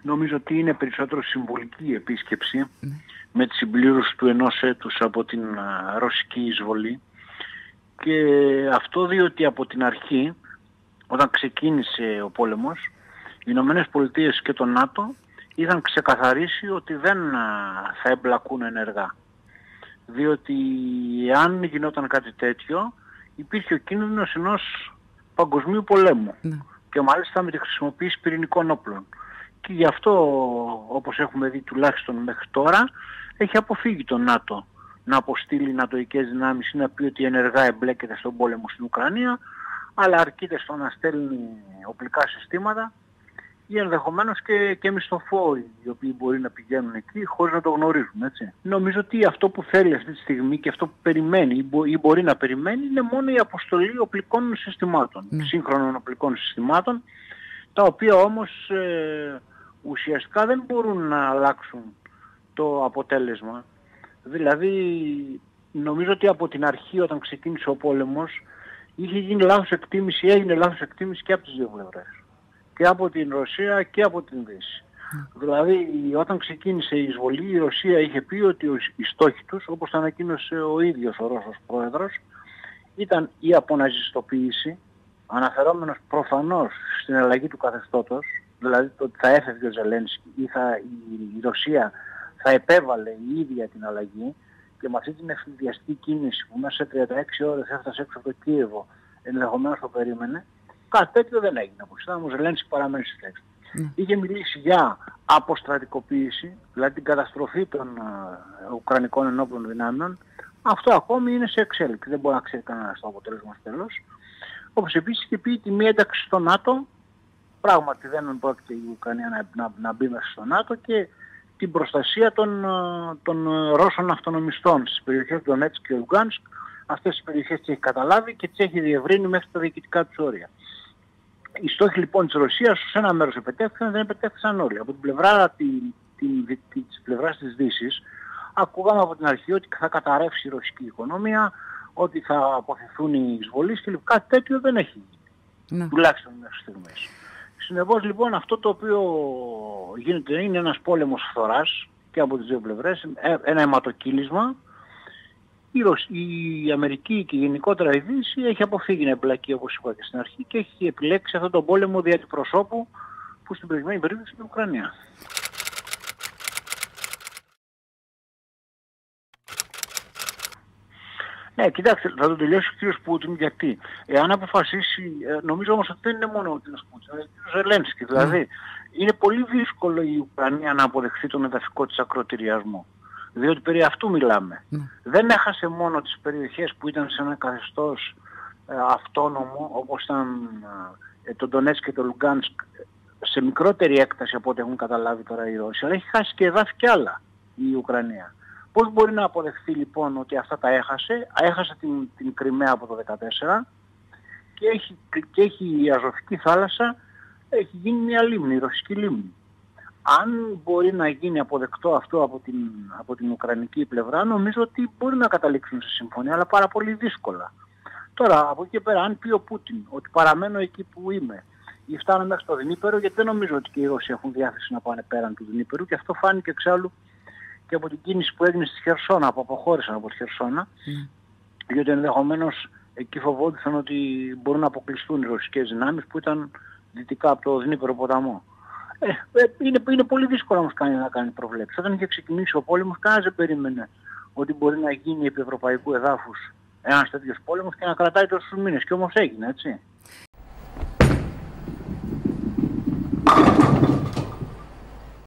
Νομίζω ότι είναι περισσότερο συμβολική επίσκεψη με τη συμπλήρωση του 1 έτους από την ρωσική εισβολή, και αυτό διότι από την αρχή, όταν ξεκίνησε ο πόλεμος, οι Ηνωμένες Πολιτείες και το ΝΑΤΟ είχαν ξεκαθαρίσει ότι δεν θα εμπλακούν ενεργά. Διότι αν γινόταν κάτι τέτοιο, υπήρχε ο κίνδυνος ενός παγκοσμίου πολέμου. Και μάλιστα με τη χρησιμοποίηση πυρηνικών όπλων. Και γι' αυτό, όπως έχουμε δει τουλάχιστον μέχρι τώρα, έχει αποφύγει το ΝΑΤΟ να αποστείλει νατοικές δυνάμεις ή να πει ότι ενεργά εμπλέκεται στον πόλεμο στην Ουκρανία, αλλά αρκείται στο να στέλνει οπλικά συστήματα ή ενδεχομένως και μισθοφόροι οι οποίοι μπορεί να πηγαίνουν εκεί χωρίς να το γνωρίζουν, έτσι. Νομίζω ότι αυτό που θέλει αυτή τη στιγμή και αυτό που περιμένει ή μπορεί να περιμένει είναι μόνο η αποστολή οπλικών συστημάτων, σύγχρονων οπλικών συστημάτων, τα οποία όμως ουσιαστικά δεν μπορούν να αλλάξουν το αποτέλεσμα. Δηλαδή νομίζω ότι από την αρχή, όταν ξεκίνησε ο πόλεμος, έγινε λάθος εκτίμηση και από τις δύο πλευρές. Και από την Ρωσία και από την Δύση. Δηλαδή όταν ξεκίνησε η εισβολή, η Ρωσία είχε πει ότι οι στόχοι τους, όπως το ανακοίνωσε ο ίδιος ο Ρώσος πρόεδρος, ήταν η αποναζιστοποίηση, αναφερόμενος προφανώς στην αλλαγή του καθεστώτος, δηλαδή το ότι θα έφευγε ο Ζελένσκι ή η Ρωσία θα επέβαλε η ίδια την αλλαγή, και με αυτή την εφηδιαστική κίνηση που μέσα σε 36 ώρες έφτασε έξω από το Κίεβο, ενδεχομένως το περίμενε. Κάτι τέτοιο δεν έγινε. Όπως είδαμε, ο Ζελένσκι παραμένει στη θέση. Είχε μιλήσει για αποστρατικοποίηση, δηλαδή την καταστροφή των Ουκρανικών ενόπλων δυνάμεων. Αυτό ακόμη είναι σε εξέλιξη. Δεν μπορεί να ξέρει κανένας το αποτέλεσμα στο τέλος. Όπως επίσης είχε πει τη μία ένταξη στο ΝΑΤΟ, πράγματι δεν πρόκειται η Ουκρανία να μπει μέσα στο ΝΑΤΟ, και την προστασία των Ρώσων αυτονομιστών στις περιοχές του Ντονέτσκ και Λουγκάνσκ. Αυτές τις περιοχές τις έχει καταλάβει και τις έχει διευρύνει μέχρι τα διοικητικά τους όρια. Οι στόχοι λοιπόν της Ρωσίας σε ένα μέρος επετέφθησαν, δεν επετέφθησαν όλοι. Από την πλευρά της πλευράς της Δύσης, ακούγαμε από την αρχή ότι θα καταρρεύσει η ρωσική οικονομία, ότι θα αποθηθούν οι εισβολείς και κάτι τέτοιο δεν έχει γίνει. Τουλάχιστον μέχρι στιγμής. Συνεπώς λοιπόν αυτό το οποίο γίνεται είναι ένας πόλεμος φθοράς και από τις δύο πλευρές, ένα αιματοκύλισμα. Η Αμερική και γενικότερα η Δύση έχει αποφύγει να εμπλακεί, όπως είπα και στην αρχή, και έχει επιλέξει αυτόν τον πόλεμο δια του προσώπου που στην προηγούμενη περίπτωση στην Ουκρανία. Ναι, κοιτάξτε, θα το τελειώσει ο κ. Πούτιν, γιατί εάν αποφασίσει, νομίζω όμως ότι δεν είναι μόνο ο κ. Πούτιν, είναι ο κ. Ζελένσκι. Δηλαδή, είναι πολύ δύσκολο η Ουκρανία να αποδεχθεί τον εδαφικό της ακροτηριασμό. Διότι περί αυτού μιλάμε. Δεν έχασε μόνο τις περιοχές που ήταν σε ένα καθεστώς αυτόνομο, όπως ήταν το Ντονέτσκ και το Λουγκάνσκ, σε μικρότερη έκταση από ό,τι έχουν καταλάβει τώρα οι Ρώσοι, αλλά έχει χάσει και εδάφη κι άλλα η Ουκρανία. Πώς μπορεί να αποδεχθεί λοιπόν ότι αυτά τα έχασε? Έχασε την Κριμαία από το 2014 και έχει η Αζωφική θάλασσα, έχει γίνει μια λίμνη, η ρωσική λίμνη. Αν μπορεί να γίνει αποδεκτό αυτό από την Ουκρανική πλευρά, νομίζω ότι μπορεί να καταλήξουν σε συμφωνία, αλλά πάρα πολύ δύσκολα. Τώρα, από εκεί και πέρα, αν πει ο Πούτιν ότι παραμένω εκεί που είμαι ή φτάνω μέχρι στο Δνήπερο, γιατί δεν νομίζω ότι και οι Ρώσοι έχουν διάθεση να πάνε πέραν του Δνήπερου, και αυτό φάνηκε εξάλλου και από την κίνηση που έγινε στη Χερσόνα, που αποχώρησαν από τη Χερσόνα, γιατί ενδεχομένως εκεί φοβόντουσαν ότι μπορούν να αποκλειστούν οι ρωσικές δυνάμεις που ήταν δυτικά από το Δνήπερο ποταμό. Είναι πολύ δύσκολο όμως να κάνει προβλέψεις. Όταν είχε ξεκινήσει ο πόλεμος, κανένας δεν περίμενε ότι μπορεί να γίνει επί ευρωπαϊκού εδάφους ένας τέτοιος πόλεμος και να κρατάει τόσους μήνες. Και όμως έγινε, έτσι.